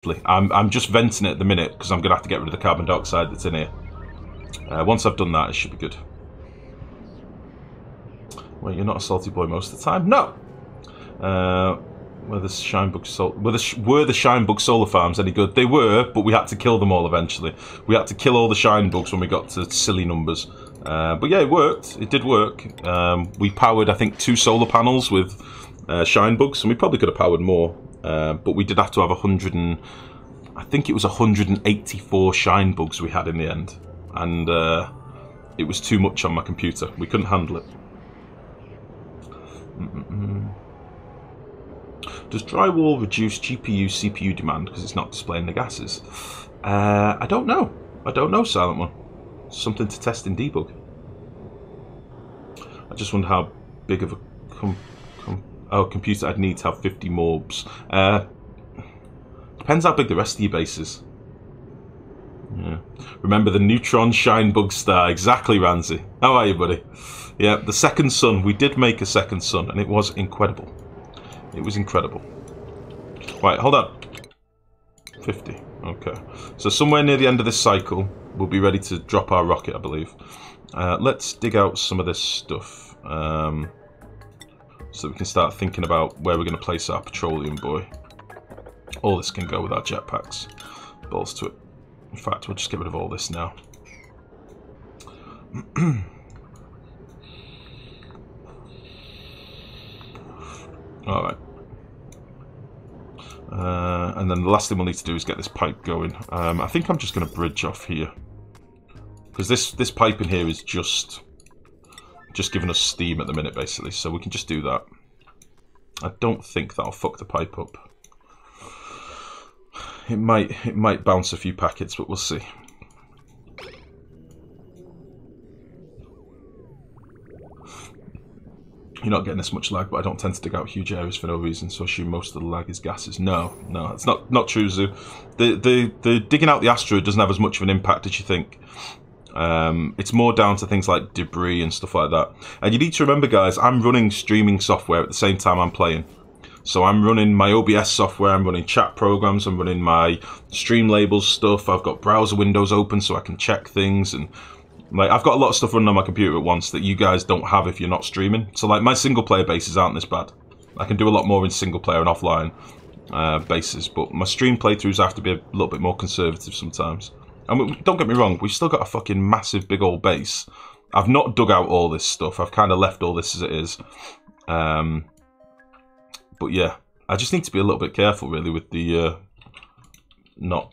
I'm just venting it at the minute because I'm going to have to get rid of the carbon dioxide that's in here. Once I've done that, it should be good. Wait, you're not a salty boy most of the time? No! Were the Shinebug solar farms any good? They were, but we had to kill them all eventually. We had to kill all the Shinebugs when we got to silly numbers. But yeah, it worked. It did work. We powered, I think, 2 solar panels with Shinebugs, and we probably could have powered more. But we did have to have 100 and... I think it was 184 Shinebugs we had in the end. And it was too much on my computer. We couldn't handle it. Does drywall reduce GPU, CPU demand because it's not displaying the gases? I don't know. I don't know, Silent One. Something to test in debug. I just wonder how big of a computer I'd need to have 50 morbs. Depends how big the rest of your base is. Yeah. Remember the neutron Shinebug star. Exactly, Ramsey. How are you, buddy? Yeah, the second sun. We did make a second sun, and it was incredible. It was incredible. Right, hold on. 50. Okay. So somewhere near the end of this cycle, we'll be ready to drop our rocket, I believe. Let's dig out some of this stuff. So we can start thinking about where we're going to place our petroleum boy. All this can go with our jetpacks. Balls to it. In fact, we'll just get rid of all this now. Alright. And then the last thing we'll need to do is get this pipe going. I think I'm just going to bridge off here. Because this pipe in here is just giving us steam at the minute, basically. So we can just do that. I don't think that'll fuck the pipe up. It might bounce a few packets, but we'll see. You're not getting this much lag, but I don't tend to dig out huge areas for no reason, so I assume most of the lag is gases. No, it's not true, Zoo. The digging out the asteroid doesn't have as much of an impact as you think. It's more down to things like debris and stuff like that. And you need to remember, guys, I'm running streaming software at the same time I'm playing. So I'm running my OBS software, I'm running chat programs, I'm running my Streamlabs stuff, I've got browser windows open so I can check things, and like I've got a lot of stuff running on my computer at once that you guys don't have if you're not streaming. So like my single player bases aren't this bad. I can do a lot more in single player and offline bases, but my stream playthroughs have to be a little bit more conservative sometimes. And don't get me wrong, we've still got a fucking massive big old base. I've not dug out all this stuff, I've kind of left all this as it is. But yeah, I just need to be a little bit careful really with the not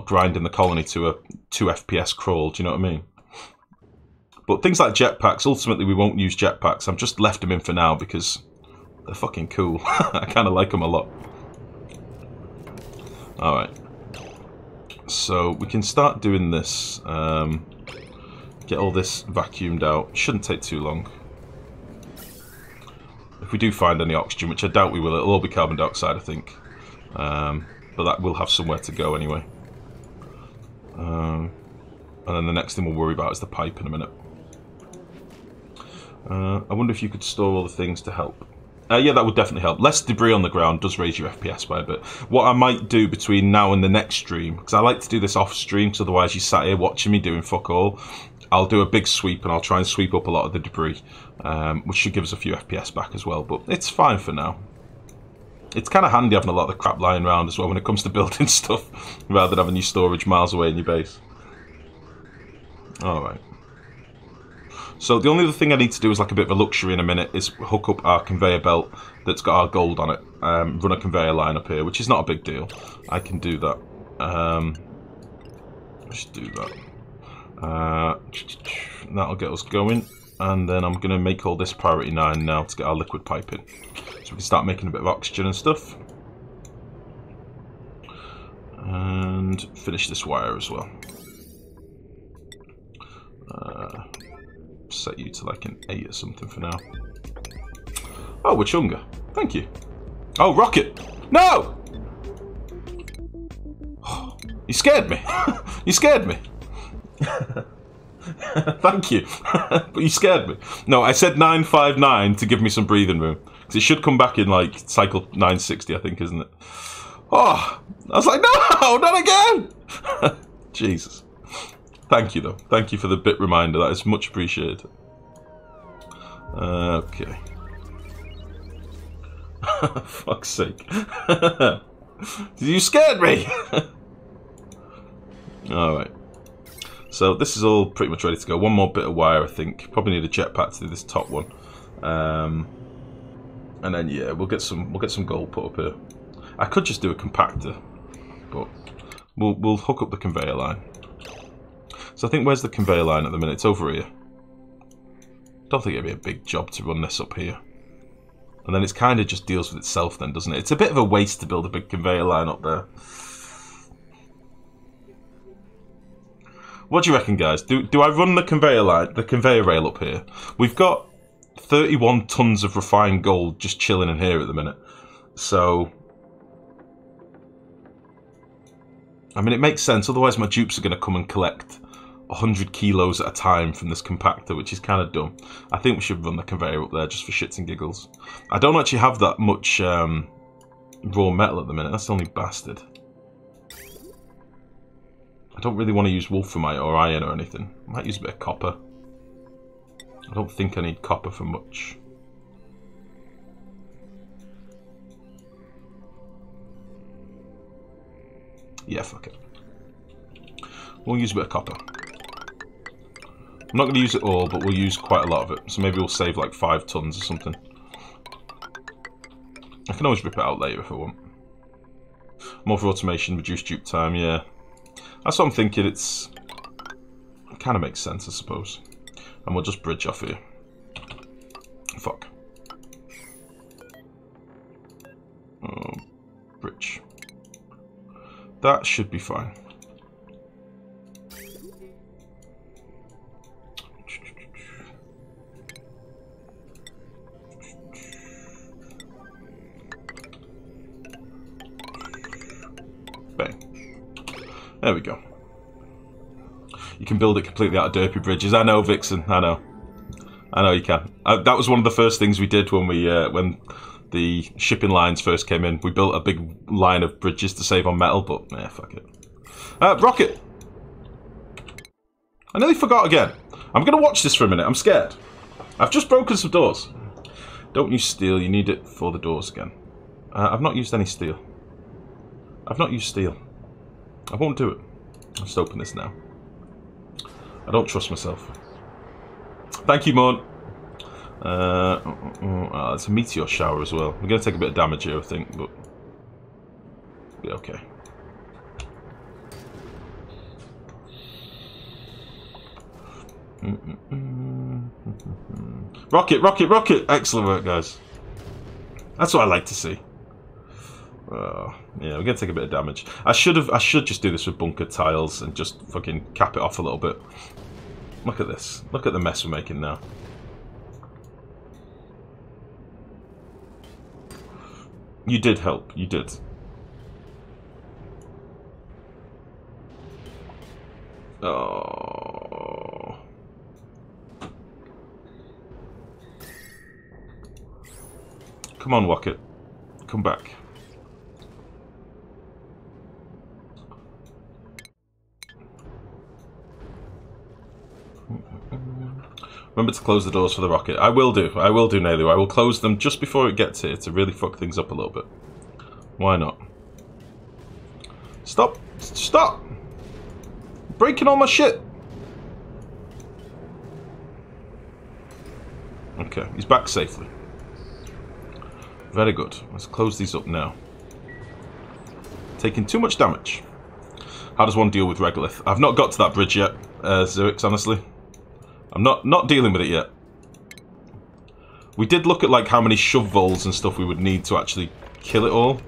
grinding the colony to a 2 FPS crawl, do you know what I mean? But things like jetpacks, ultimately we won't use jetpacks. I've just left them in for now because they're fucking cool. I kind of like them a lot. Alright. So we can start doing this. Get all this vacuumed out. Shouldn't take too long. If we do find any oxygen, which I doubt we will, it'll all be carbon dioxide, I think. But that will have somewhere to go anyway. And then the next thing we'll worry about is the pipe in a minute. I wonder if you could store all the things to help. Yeah, that would definitely help. Less debris on the ground does raise your FPS by a bit. What I might do between now and the next stream, because I like to do this off stream, because otherwise you sat here watching me doing fuck all. I'll do a big sweep and I'll try and sweep up a lot of the debris, which should give us a few FPS back as well, but it's fine for now. It's kind of handy having a lot of the crap lying around as well when it comes to building stuff, rather than having your storage miles away in your base. Alright. So the only other thing I need to do is like a bit of a luxury in a minute is hook up our conveyor belt that's got our gold on it. Run a conveyor line up here, which is not a big deal. I can do that. Just do that. That'll get us going, and then I'm going to make all this priority 9 now to get our liquid pipe in, so we can start making a bit of oxygen and stuff, and finish this wire as well. Set you to like an 8 or something for now. Oh, Wachunga, thank you. Oh, rocket! No! You scared me. You scared me. Thank you. But you scared me. No, I said 959 to give me some breathing room, because it should come back in like cycle 960, I think, isn't it? Oh, I was like, no, not again. Jesus. Thank you, though. Thank you for the bit reminder. That is much appreciated. Okay. Fuck's sake. You scared me. Alright. So this is all pretty much ready to go. One more bit of wire, I think. Probably need a jetpack to do this top one. And then yeah, we'll get some gold put up here. I could just do a compactor, but we'll hook up the conveyor line. So I think, where's the conveyor line at the minute? It's over here. Don't think it'd be a big job to run this up here. And then it's kind of just deals with itself then, doesn't it? It's a bit of a waste to build a big conveyor line up there. What do you reckon, guys? Do I run the conveyor rail up here? We've got 31 tons of refined gold just chilling in here at the minute. So, I mean, it makes sense. Otherwise, my dupes are going to come and collect 100 kilos at a time from this compactor, which is kind of dumb. I think we should run the conveyor up there just for shits and giggles. I don't actually have that much raw metal at the minute. That's the only bastard. I don't really want to use wolframite or iron or anything. I might use a bit of copper. I don't think I need copper for much. Yeah, fuck it. We'll use a bit of copper. I'm not going to use it all, but we'll use quite a lot of it. So maybe we'll save like 5 tons or something. I can always rip it out later if I want. More for automation, reduce dupe time, yeah. That's what I'm thinking. It kind of makes sense, I suppose. And we'll just bridge off here. Fuck. Oh, bridge. That should be fine. Bang. There we go. You can build it completely out of derpy bridges. I know, Vixen. I know. I know you can. That was one of the first things we did when when the shipping lines first came in. We built a big line of bridges to save on metal, but yeah, fuck it. Rocket! I nearly forgot again. I'm going to watch this for a minute. I'm scared. I've just broken some doors. Don't use steel. You need it for the doors again. I've not used any steel. I've not used steel. I won't do it. I'll just open this now. I don't trust myself. Thank you, Mon. It's a meteor shower as well. We're going to take a bit of damage here, I think, but yeah, okay. Rocket, rocket, rocket! Excellent work, guys. That's what I like to see. Yeah, we're gonna take a bit of damage. I should just do this with bunker tiles and just fucking cap it off a little bit. Look at this. Look at the mess we're making now. You did help. You did. Oh. Come on, Rocket. Come back. Remember to close the doors for the rocket. I will do, Nalu. I will close them just before it gets here to really fuck things up a little bit. Why not? Stop! Stop! Breaking all my shit! Okay, he's back safely. Very good. Let's close these up now. Taking too much damage. How does one deal with regolith? I've not got to that bridge yet, Zerix, honestly. I'm not dealing with it yet. We did look at like how many shove voles and stuff we would need to actually kill it all.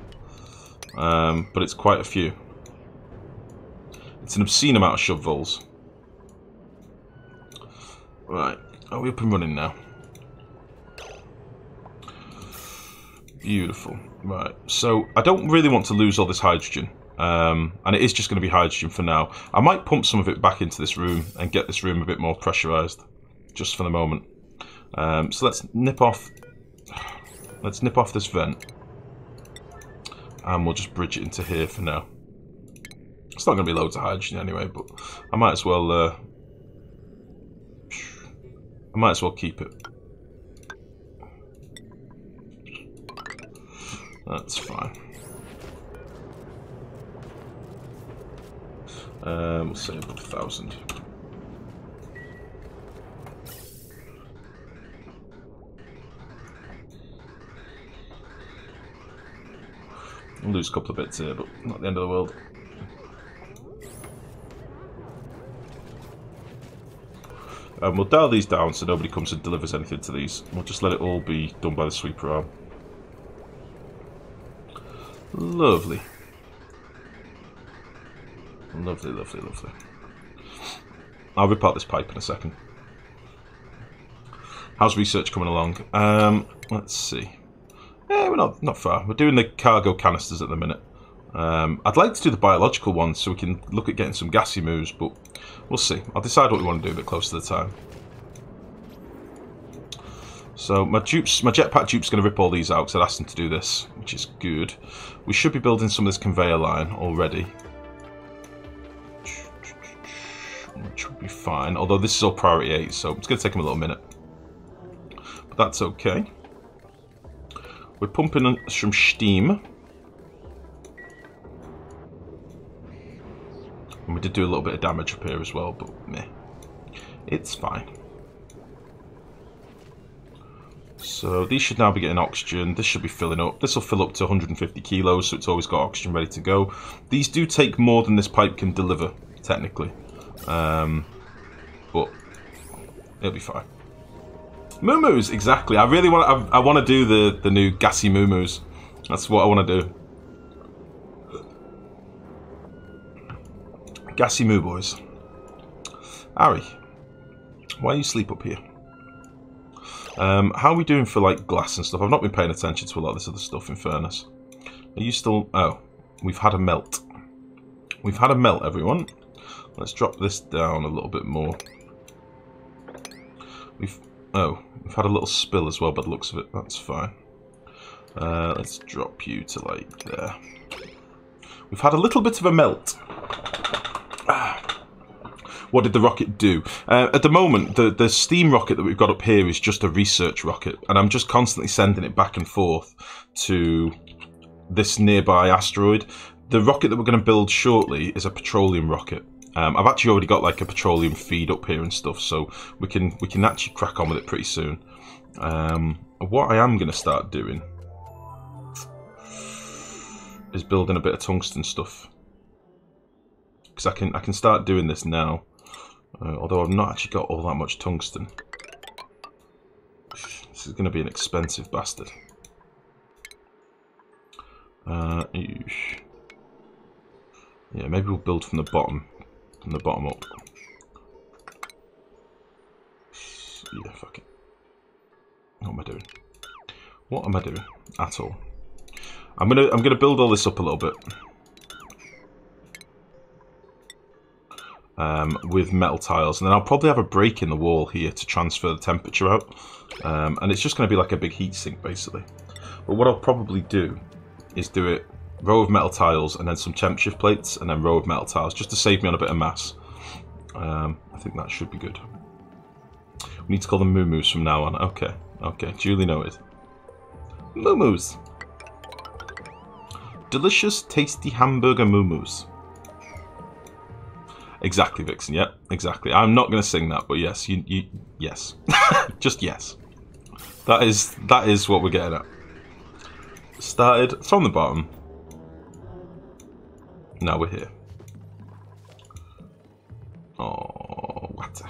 But it's quite a few. It's an obscene amount of shove voles. Right, are we up and running now? Beautiful. Right, so I don't really want to lose all this hydrogen. And it is just going to be hydrogen for now. I might pump some of it back into this room and get this room a bit more pressurized, just for the moment. So let's nip off this vent. And we'll just bridge it into here for now. It's not going to be loads of hydrogen anyway, but I might as well keep it. That's fine. We'll say about 1,000. We'll lose a couple of bits here, but not the end of the world. We'll dial these down so nobody comes and delivers anything to these. We'll just let it all be done by the sweeper arm. Lovely. Lovely, lovely, lovely. I'll rip out this pipe in a second. How's research coming along? Let's see. We're not far. We're doing the cargo canisters at the minute. I'd like to do the biological ones so we can look at getting some gassy moves, but we'll see. I'll decide what we want to do a bit closer to the time. So my jetpack dupe's going to rip all these out because I'd asked him to do this, which is good. We should be building some of this conveyor line already, which would be fine. Although this is all priority 8, so it's going to take him a little minute, but that's okay. We're pumping some steam. And we did do a little bit of damage up here as well, but meh. It's fine. So these should now be getting oxygen. This should be filling up. This will fill up to 150 kilos, so it's always got oxygen ready to go. These do take more than this pipe can deliver, technically. But it'll be fine. Moo-moos, exactly. I really want. I want to do the new gassy moo-moos. That's what I want to do. Gassy moo boys. Ari, why you sleep up here? How are we doing for like glass and stuff? I've not been paying attention to a lot of this other stuff. In fairness, are you still? Oh, we've had a melt. We've had a melt, everyone. Let's drop this down a little bit more. We've had a little spill as well by the looks of it. That's fine. Let's drop you to like there. We've had a little bit of a melt. What did the rocket do? At the moment, the steam rocket that we've got up here is just a research rocket, and I'm just constantly sending it back and forth to this nearby asteroid. The rocket that we're going to build shortly is a petroleum rocket. I've actually already got like a petroleum feed up here and stuff, so we can actually crack on with it pretty soon. What I am going to start doing is building a bit of tungsten stuff, because I can start doing this now. Although I've not actually got all that much tungsten. This is going to be an expensive bastard. Yeah, maybe we'll build from the bottom up. Yeah, fuck it. What am I doing? What am I doing at all? I'm gonna build all this up a little bit. With metal tiles, and then I'll probably have a break in the wall here to transfer the temperature out, and it's just going to be like a big heat sink basically. But what I'll probably do is do it row of metal tiles and then some temp shift plates and then row of metal tiles, just to save me on a bit of mass. I think that should be good. We need to call them moo-moos from now on. Okay, duly noted. Moo-moos. Delicious, tasty hamburger moo-moos. Exactly, Vixen. Yeah, exactly. I'm not going to sing that, but yes, yes, just yes. That is what we're getting at. Started from the bottom. Now we're here. Oh, water.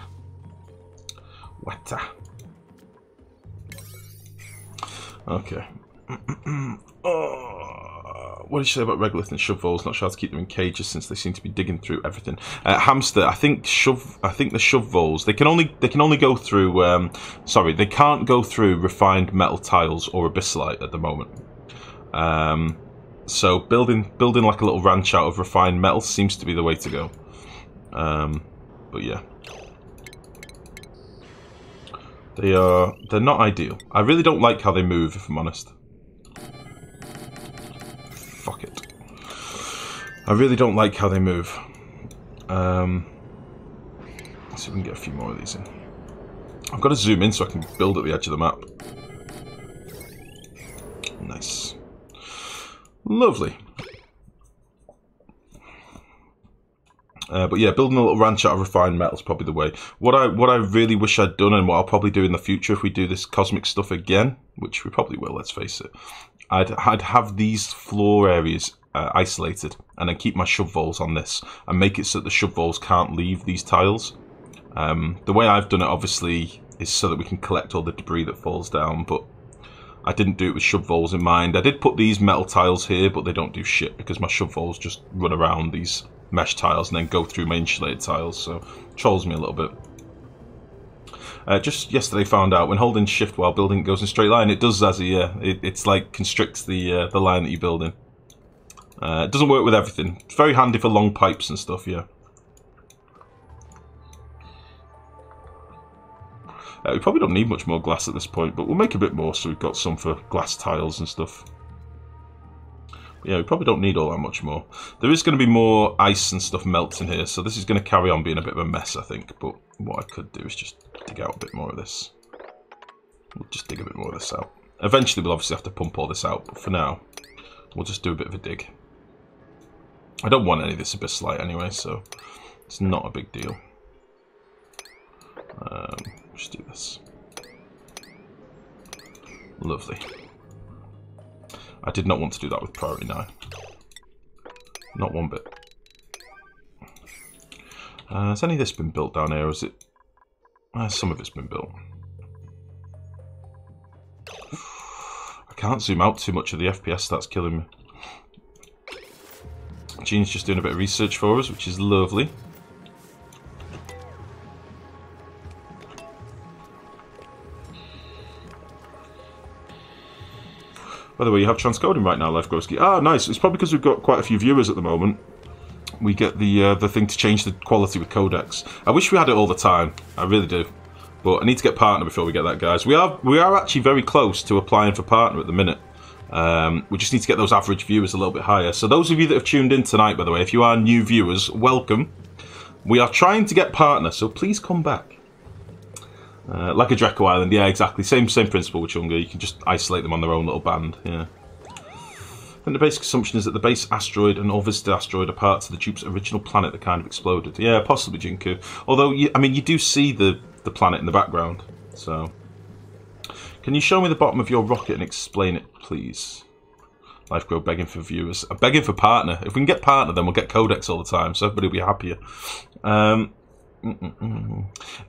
Okay. What did you say about regolith and shove voles? Not sure how to keep them in cages since they seem to be digging through everything. Hamster, I think the shove voles, they can only go through. Sorry, they can't go through refined metal tiles or abyssalite at the moment. So building like a little ranch out of refined metal seems to be the way to go. But yeah, they're not ideal. I really don't like how they move, if I'm honest. Fuck it. I really don't like how they move. Let's see if we can get a few more of these in. I've got to zoom in so I can build at the edge of the map. Nice. Lovely. But yeah, building a little ranch out of refined metal is probably the way. What I really wish I'd done, and what I'll probably do in the future if we do this cosmic stuff again, which we probably will, let's face it, I'd have these floor areas isolated, and then keep my shove voles on this, and make it so that the shove voles can't leave these tiles. The way I've done it, obviously, is so that we can collect all the debris that falls down, but I didn't do it with shove voles in mind. I did put these metal tiles here, but they don't do shit, because my shove voles just run around these mesh tiles and then go through my insulated tiles, so trolls me a little bit. Just yesterday found out when holding shift while building it goes in a straight line. It does, Zazzy, yeah. It's like constricts the line that you build in. It doesn't work with everything. It's very handy for long pipes and stuff, yeah. We probably don't need much more glass at this point, but we'll make a bit more so we've got some for glass tiles and stuff. Yeah, we probably don't need all that much more. There is going to be more ice and stuff melts in here, so this is going to carry on being a bit of a mess, I think. But what I could do is just dig out a bit more of this. We'll just dig a bit more of this out. Eventually we'll obviously have to pump all this out, but for now, we'll just do a bit of a dig. I don't want any of this abyssite anyway, so it's not a big deal. Just do this. Lovely. I did not want to do that with priority 9. Not one bit. Has any of this been built down here, or is it... some of it's been built. I can't zoom out too much of the FPS, that's killing me. Gene's just doing a bit of research for us, which is lovely. By the way, you have transcoding right now, Lifegrow. Ah, nice. It's probably because we've got quite a few viewers at the moment. We get the thing to change the quality with codecs. I wish we had it all the time. I really do. But I need to get partner before we get that, guys. We are actually very close to applying for partner at the minute. We just need to get those average viewers a little bit higher. So those of you that have tuned in tonight, by the way, if you are new viewers, welcome. We are trying to get partner, so please come back. Like a Draco Island, yeah, exactly. Same principle with Chunga. You can just isolate them on their own little band, yeah. I think the basic assumption is that the base asteroid and all visited asteroid are parts of the Dupe's original planet that kind of exploded. Yeah, possibly, Jinku. Although, I mean, you do see the planet in the background, so... Can you show me the bottom of your rocket and explain it, please? Lifegrow begging for viewers. I'm begging for partner. If we can get partner, then we'll get codecs all the time, so everybody will be happier.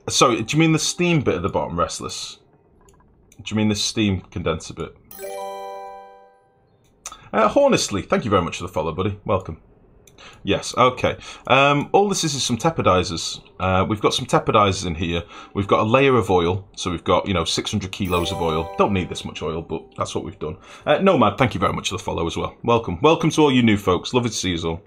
Sorry, do you mean the steam bit at the bottom, Restless? Do you mean the steam condenser bit? Hornestly, thank you very much for the follow, buddy. Welcome. Yes, okay. All this is some tepidizers. We've got some tepidizers in here. We've got a layer of oil, so we've got, 600 kilos of oil. Don't need this much oil, but that's what we've done. Nomad, thank you very much for the follow as well. Welcome. Welcome to all you new folks. Lovely to see you all.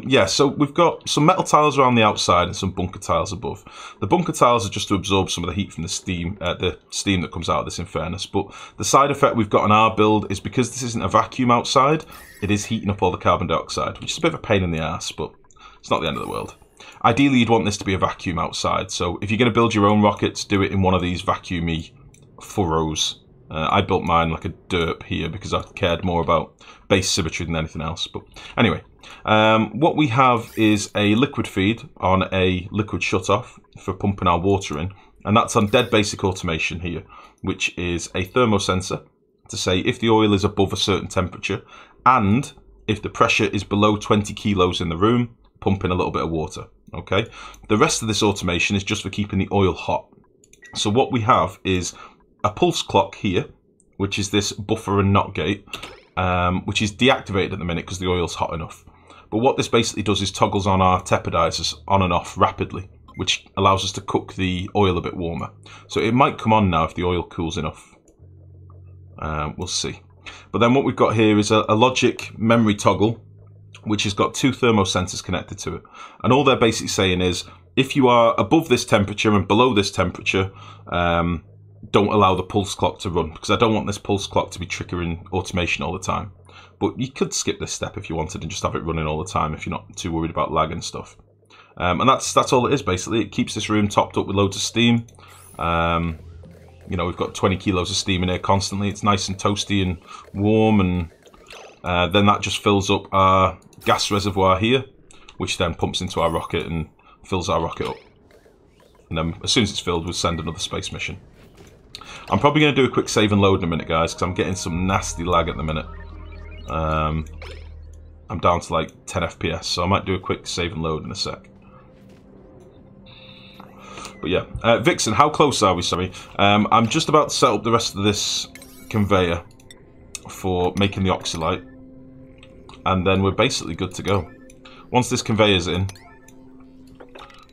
Yeah, so we've got some metal tiles around the outside and some bunker tiles above. The bunker tiles are just to absorb some of the heat from the steam that comes out of this, in fairness. But the side effect we've got on our build is because this isn't a vacuum outside, it is heating up all the carbon dioxide, which is a bit of a pain in the ass, but it's not the end of the world. Ideally, you'd want this to be a vacuum outside, so if you're going to build your own rockets, do it in one of these vacuumy furrows. I built mine like a derp here because I cared more about base symmetry than anything else. But anyway, what we have is a liquid feed on a liquid shutoff for pumping our water in. And that's on dead basic automation here, which is a thermosensor to say if the oil is above a certain temperature and if the pressure is below 20 kilos in the room, pump in a little bit of water. Okay. The rest of this automation is just for keeping the oil hot. So what we have is a pulse clock here, which is this buffer and not gate, which is deactivated at the minute because the oil's hot enough. But what this basically does is toggles on our tepidizers on and off rapidly, which allows us to cook the oil a bit warmer. So it might come on now if the oil cools enough. We'll see. But then what we've got here is a logic memory toggle, which has got two thermosensors connected to it. And all they're basically saying is, if you are above this temperature and below this temperature, don't allow the pulse clock to run, because I don't want this pulse clock to be triggering automation all the time. But you could skip this step if you wanted and just have it running all the time if you're not too worried about lag and stuff. And that's all it is, basically. It keeps this room topped up with loads of steam. You know, we've got 20 kilos of steam in here constantly. It's nice and toasty and warm, and then that just fills up our gas reservoir here, which then pumps into our rocket and fills our rocket up. And then as soon as it's filled, we'll send another space mission. I'm probably going to do a quick save and load in a minute, guys, because I'm getting some nasty lag at the minute. I'm down to like 10 FPS, so I might do a quick save and load in a sec. But yeah, Vixen, how close are we, sorry? I'm just about to set up the rest of this conveyor for making the oxylite. And then we're basically good to go. Once this conveyor's in,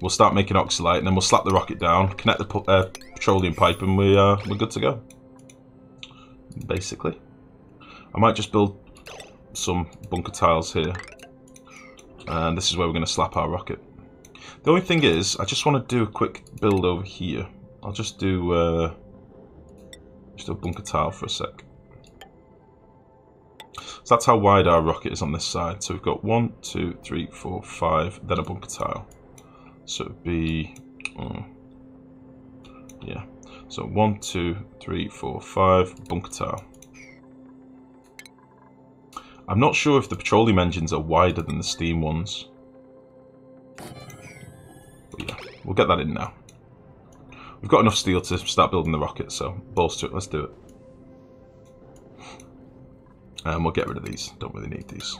we'll start making oxylite, and then we'll slap the rocket down, connect the petroleum pipe, and we're good to go. Basically. I might just build some bunker tiles here. And this is where we're going to slap our rocket. The only thing is, I just want to do a quick build over here. I'll just do a bunker tile for a sec. So that's how wide our rocket is on this side. So we've got 1, 2, 3, 4, 5, then a bunker tile. So it'd be, yeah. So 1, 2, 3, 4, 5, bunker tile. I'm not sure if the petroleum engines are wider than the steam ones. But yeah, we'll get that in now. We've got enough steel to start building the rocket, so balls to it, let's do it. And we'll get rid of these, don't really need these.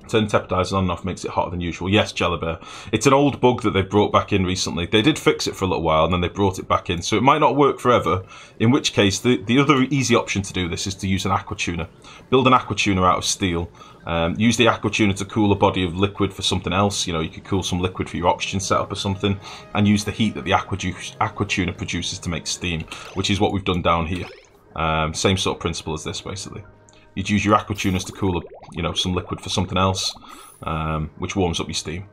Turn tepidizers on and off makes it hotter than usual. Yes, Jellybear. It's an old bug that they've brought back in recently. They did fix it for a little while and then they brought it back in. So it might not work forever, in which case the other easy option to do this is to use an aqua tuner. Build an aqua tuner out of steel. Use the aqua tuner to cool a body of liquid for something else. You know, you could cool some liquid for your oxygen setup or something, and use the heat that the aqua tuner produces to make steam, which is what we've done down here. Same sort of principle as this, basically. You'd use your aqua tuners to cool, you know, some liquid for something else, which warms up your steam.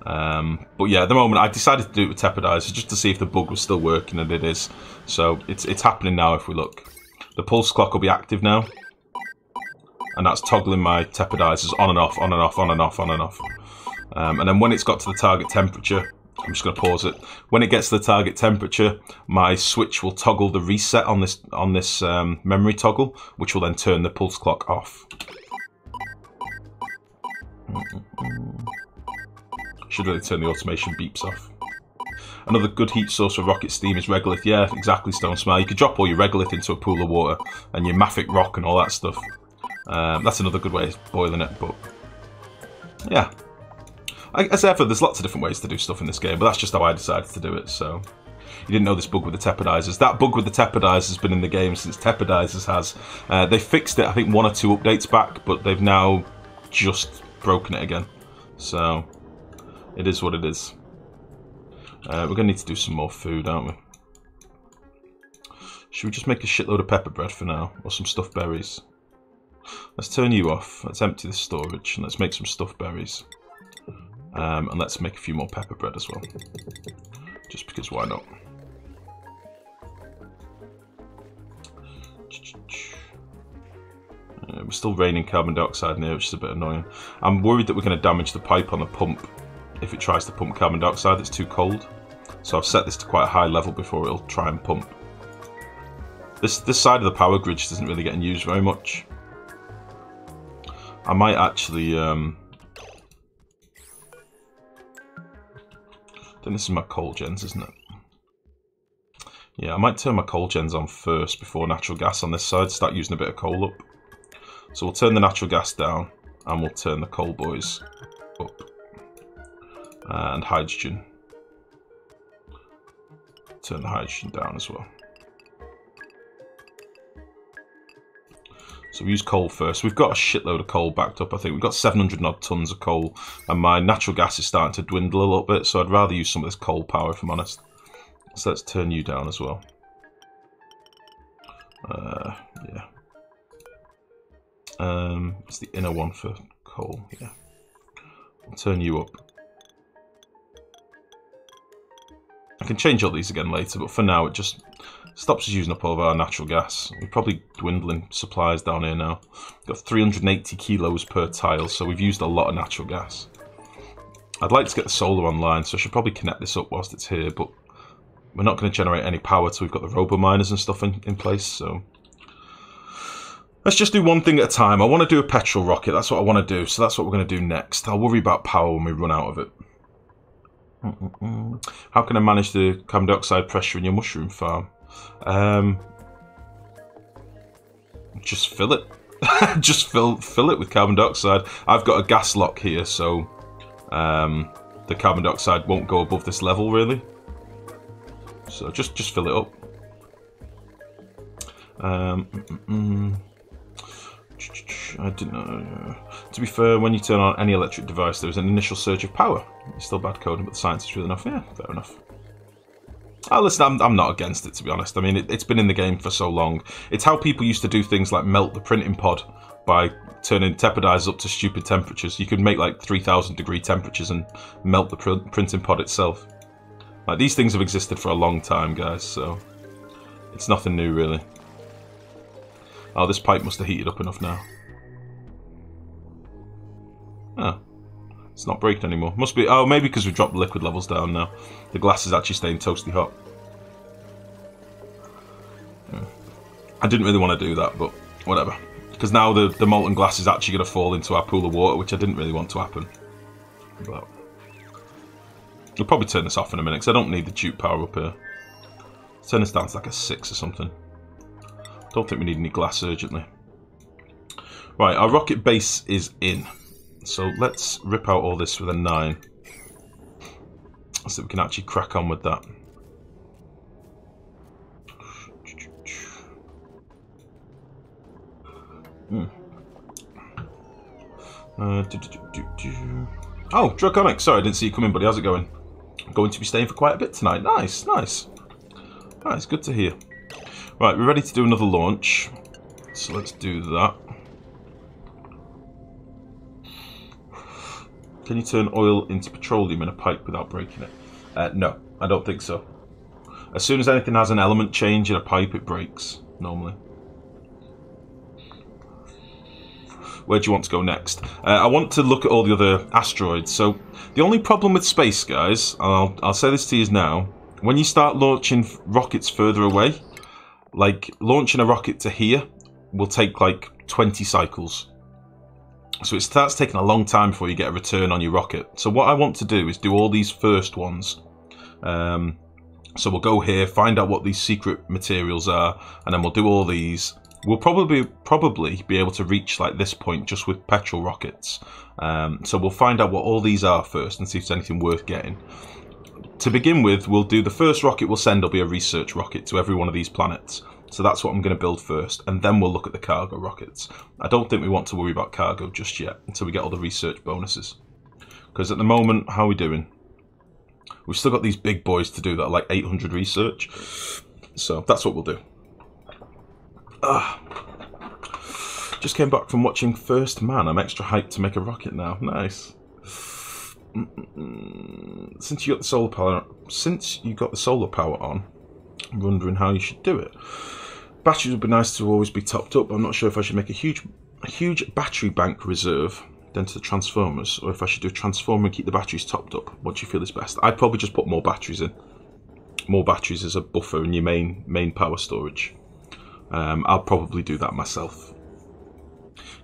But yeah, at the moment I decided to do it with tepidizers just to see if the bug was still working, and it is. So it's happening now. If we look, the pulse clock will be active now, and that's toggling my tepidizers on and off, on and off, on and off, on and off. And then when it's got to the target temperature, I'm just going to pause it. When it gets to the target temperature, my switch will toggle the reset on this memory toggle, which will then turn the pulse clock off. Should really turn the automation beeps off. Another good heat source for rocket steam is regolith. Yeah, exactly, Stone Smile. You could drop all your regolith into a pool of water and your mafic rock and all that stuff. That's another good way of boiling it, but yeah. As ever, there's lots of different ways to do stuff in this game, but that's just how I decided to do it, so... You didn't know this bug with the tepidizers. That bug with the tepidizers has been in the game since tepidizers has. They fixed it, I think, 1 or 2 updates back, but they've now just broken it again. So, it is what it is. We're going to need to do some more food, aren't we? Should we just make a shitload of pepper bread for now? Or some stuffed berries? Let's turn you off. Let's empty the storage, and let's make some stuffed berries. And let's make a few more pepper bread as well. Just because, why not? We're still raining carbon dioxide in here, which is a bit annoying. I'm worried that we're going to damage the pipe on the pump if it tries to pump carbon dioxide. It's too cold. So I've set this to quite a high level before it'll try and pump. This side of the power grid just isn't really getting used very much. I might actually... I think this is my coal gens, isn't it? Yeah, I might turn my coal gens on first before natural gas on this side, start using a bit of coal up. So we'll turn the natural gas down, and we'll turn the coal boys up. And hydrogen. Turn the hydrogen down as well. So we use coal first. We've got a shitload of coal backed up, I think. We've got 700 odd tons of coal, and my natural gas is starting to dwindle a little bit, so I'd rather use some of this coal power, if I'm honest. So let's turn you down as well. Yeah. It's the inner one for coal, yeah. I'll turn you up. can change all these again later, but for now it just stops us using up all of our natural gas. We're probably dwindling supplies down here now. We've got 380 kilos per tile, so we've used a lot of natural gas. I'd like to get the solar online, so I should probably connect this up whilst it's here, but we're not going to generate any power till we've got the robo-miners and stuff in place, so... Let's just do one thing at a time. I want to do a petrol rocket, that's what I want to do, so that's what we're going to do next. I'll worry about power when we run out of it. How can I manage the carbon dioxide pressure in your mushroom farm? Just fill it. Just fill it with carbon dioxide. I've got a gas lock here, so the carbon dioxide won't go above this level really. So just fill it up. I didn't know. To be fair, when you turn on any electric device, there's an initial surge of power. It's still bad coding, but the science is real enough. Yeah, fair enough. Oh, listen, I'm not against it, to be honest. I mean, it's been in the game for so long. It's how people used to do things like melt the printing pod by turning tepidizers up to stupid temperatures. You could make like 3,000 degree temperatures and melt the printing pod itself. Like, these things have existed for a long time, guys, so it's nothing new, really. Oh, this pipe must have heated up enough now. Oh, it's not breaking anymore. Must be, oh, maybe because we've dropped the liquid levels down now. The glass is actually staying toasty hot. I didn't really want to do that, but whatever. Because now the molten glass is actually going to fall into our pool of water, which I didn't really want to happen. But we'll probably turn this off in a minute, because I don't need the tube power up here. Let's turn this down to like a 6 or something. Don't think we need any glass urgently. Right, our rocket base is in. So let's rip out all this with a 9. So we can actually crack on with that. Oh, Draconic. Sorry, I didn't see you come in, buddy. How's it going? I'm going to be staying for quite a bit tonight. Nice, nice. Nice, good to hear. Right, we're ready to do another launch. So let's do that. Can you turn oil into petroleum in a pipe without breaking it? No, I don't think so. As soon as anything has an element change in a pipe, it breaks, normally. Where do you want to go next? I want to look at all the other asteroids. So, the only problem with space, guys, and I'll say this to you now, when you start launching rockets further away, like launching a rocket to here will take like 20 cycles. So it starts taking a long time before you get a return on your rocket. So what I want to do is do all these first ones. So we'll go here, find out what these secret materials are, and then we'll do all these. We'll probably be able to reach like this point just with petrol rockets. So we'll find out what all these are first and see if there's anything worth getting. To begin with, we'll do the first rocket we'll send will be a research rocket to every one of these planets. So that's what I'm going to build first, and then we'll look at the cargo rockets. I don't think we want to worry about cargo just yet until we get all the research bonuses. Because at the moment, how are we doing? We've still got these big boys to do that are like 800 research. So that's what we'll do. Just came back from watching First Man. I'm extra hyped to make a rocket now. Nice. Since you got the solar power on, I'm wondering how you should do it. Batteries would be nice to always be topped up. I'm not sure if I should make a huge battery bank reserve then to the transformers, or if I should do a transformer and keep the batteries topped up. What do you feel is best? I'd probably just put more batteries in. More batteries as a buffer in your main power storage. I'll probably do that myself.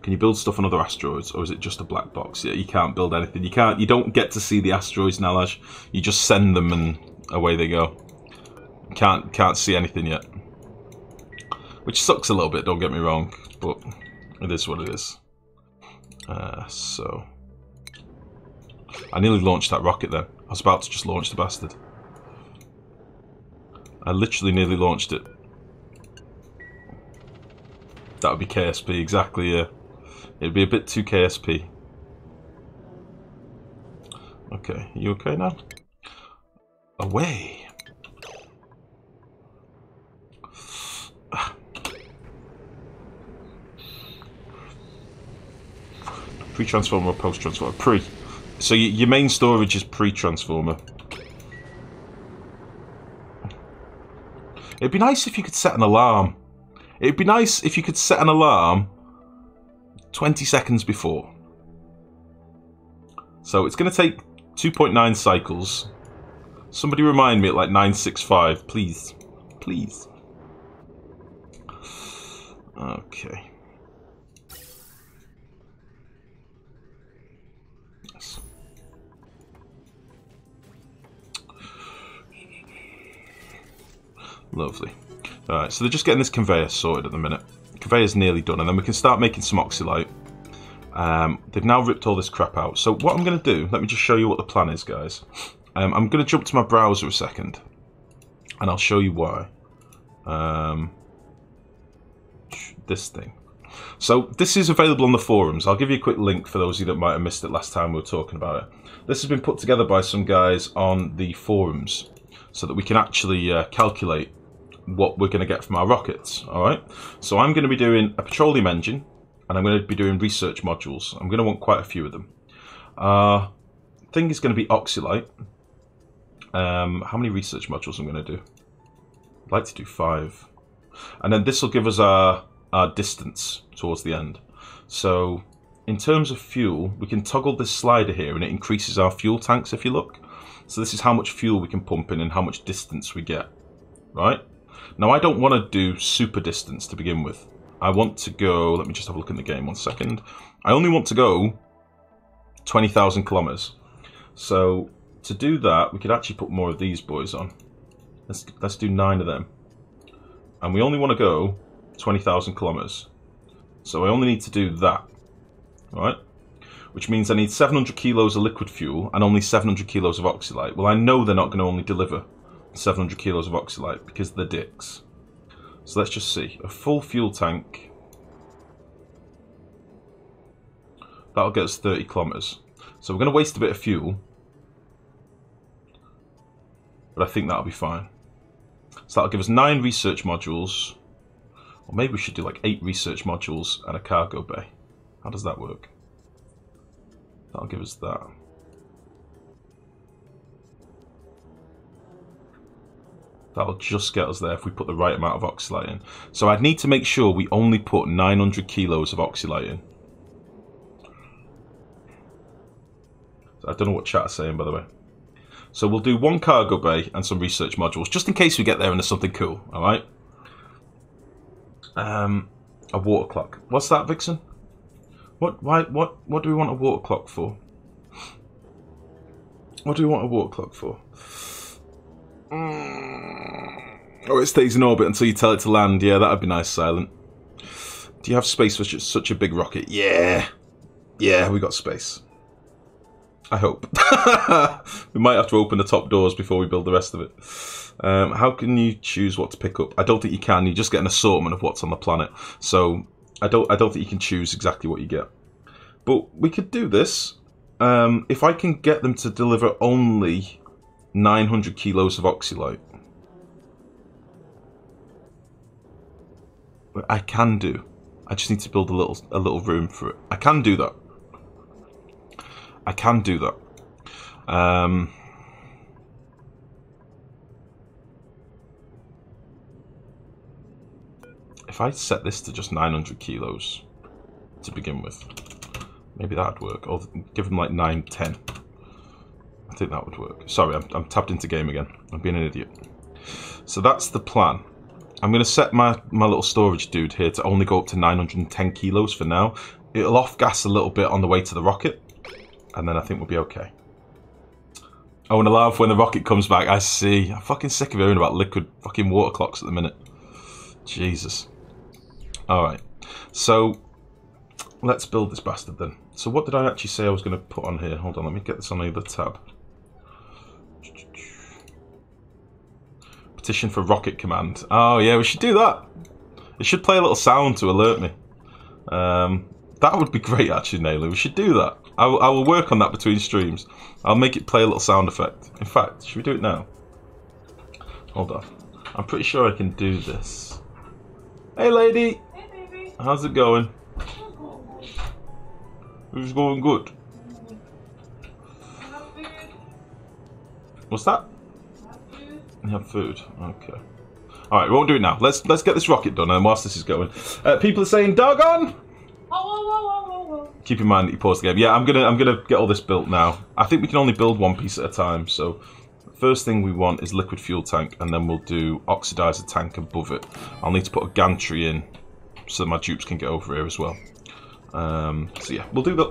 Can you build stuff on other asteroids, or is it just a black box? Yeah, you can't build anything. You don't get to see the asteroids, Nalash. You just send them and away they go. Can't see anything yet. Which sucks a little bit, don't get me wrong, but it is what it is. So I nearly launched that rocket then. I was about to just launch the bastard. I literally nearly launched it. That would be KSP, exactly, yeah. It'd be a bit too KSP. Okay, you okay now? Away. Pre-transformer or post-transformer? Pre. So your main storage is pre-transformer. It'd be nice if you could set an alarm. It'd be nice if you could set an alarm 20 seconds before. So it's going to take 2.9 cycles. Somebody remind me at like 965, please. Please. Okay. Yes. Lovely. Alright, so they're just getting this conveyor sorted at the minute. The conveyor's nearly done, and then we can start making some oxylite. They've now ripped all this crap out. So what I'm going to do, let me just show you what the plan is, guys. I'm going to jump to my browser a second, and I'll show you why. This thing. So this is available on the forums. I'll give you a quick link for those of you that might have missed it last time we were talking about it. This has been put together by some guys on the forums so that we can actually calculate what we're going to get from our rockets. Alright, so I'm going to be doing a petroleum engine, and I'm going to be doing research modules. I'm going to want quite a few of them. Thing is going to be oxylite. How many research modules I'm going to do? I'd like to do 5. And then this will give us our distance towards the end. So in terms of fuel, we can toggle this slider here and it increases our fuel tanks if you look. So this is how much fuel we can pump in and how much distance we get. Right? Now I don't want to do super distance to begin with. I want to go, let me just have a look in the game 1 second. I only want to go 20,000 kilometers. So to do that, we could actually put more of these boys on. Let's do 9 of them. And we only want to go 20,000 kilometers. So I only need to do that. Alright? Which means I need 700 kilos of liquid fuel and only 700 kilos of oxylite. Well, I know they're not going to only deliver 700 kilos of oxylite because they're dicks. So let's just see. A full fuel tank. That'll get us 30 kilometers. So we're going to waste a bit of fuel. But I think that'll be fine. So that'll give us 9 research modules. Or maybe we should do like 8 research modules and a cargo bay. How does that work? That'll give us that. That'll just get us there if we put the right amount of oxylite in. So I'd need to make sure we only put 900 kilos of oxylite in. I don't know what chat is saying, by the way. So we'll do 1 cargo bay and some research modules, just in case we get there and there's something cool, alright? A water clock. What's that, Vixen? What do we want a water clock for? What do we want a water clock for? Oh, it stays in orbit until you tell it to land. Yeah, that'd be nice, Silent. Do you have space for such a big rocket? Yeah. Yeah, we got space. I hope. We might have to open the top doors before we build the rest of it. How can you choose what to pick up? I don't think you can. You just get an assortment of what's on the planet. So I don't think you can choose exactly what you get. But we could do this. If I can get them to deliver only 900 kilos of oxylite. I can do. I just need to build a little room for it. I can do that. I can do that. If I set this to just 900 kilos to begin with, maybe that'd work. Or give them like 9, 10. I think that would work. Sorry, I'm tapped into game again. I'm being an idiot. So that's the plan. I'm going to set my little storage dude here to only go up to 910 kilos for now. It'll off-gas a little bit on the way to the rocket. And then I think we'll be okay. Oh, and a laugh when the rocket comes back. I see. I'm fucking sick of hearing about liquid fucking water clocks at the minute. Jesus. Alright. So, let's build this bastard then. So what did I actually say I was going to put on here? Hold on, let me get this on the other tab. Petition for rocket command. Oh yeah, we should do that. It should play a little sound to alert me. That would be great actually, Naylor. We should do that. I will work on that between streams. I'll make it play a little sound effect. In fact, should we do it now? Hold on. I'm pretty sure I can do this. Hey lady! Hey baby! How's it going? It's going good. What's that? You have food? Okay. All right, we won't do it now. Let's get this rocket done, and whilst this is going, people are saying doggone. Keep in mind that you pause the game. Yeah, I'm gonna get all this built now. I think we can only build one piece at a time. So, first thing we want is liquid fuel tank, and then we'll do oxidizer tank above it. I'll need to put a gantry in so that my dupes can get over here as well. So yeah, we'll do that.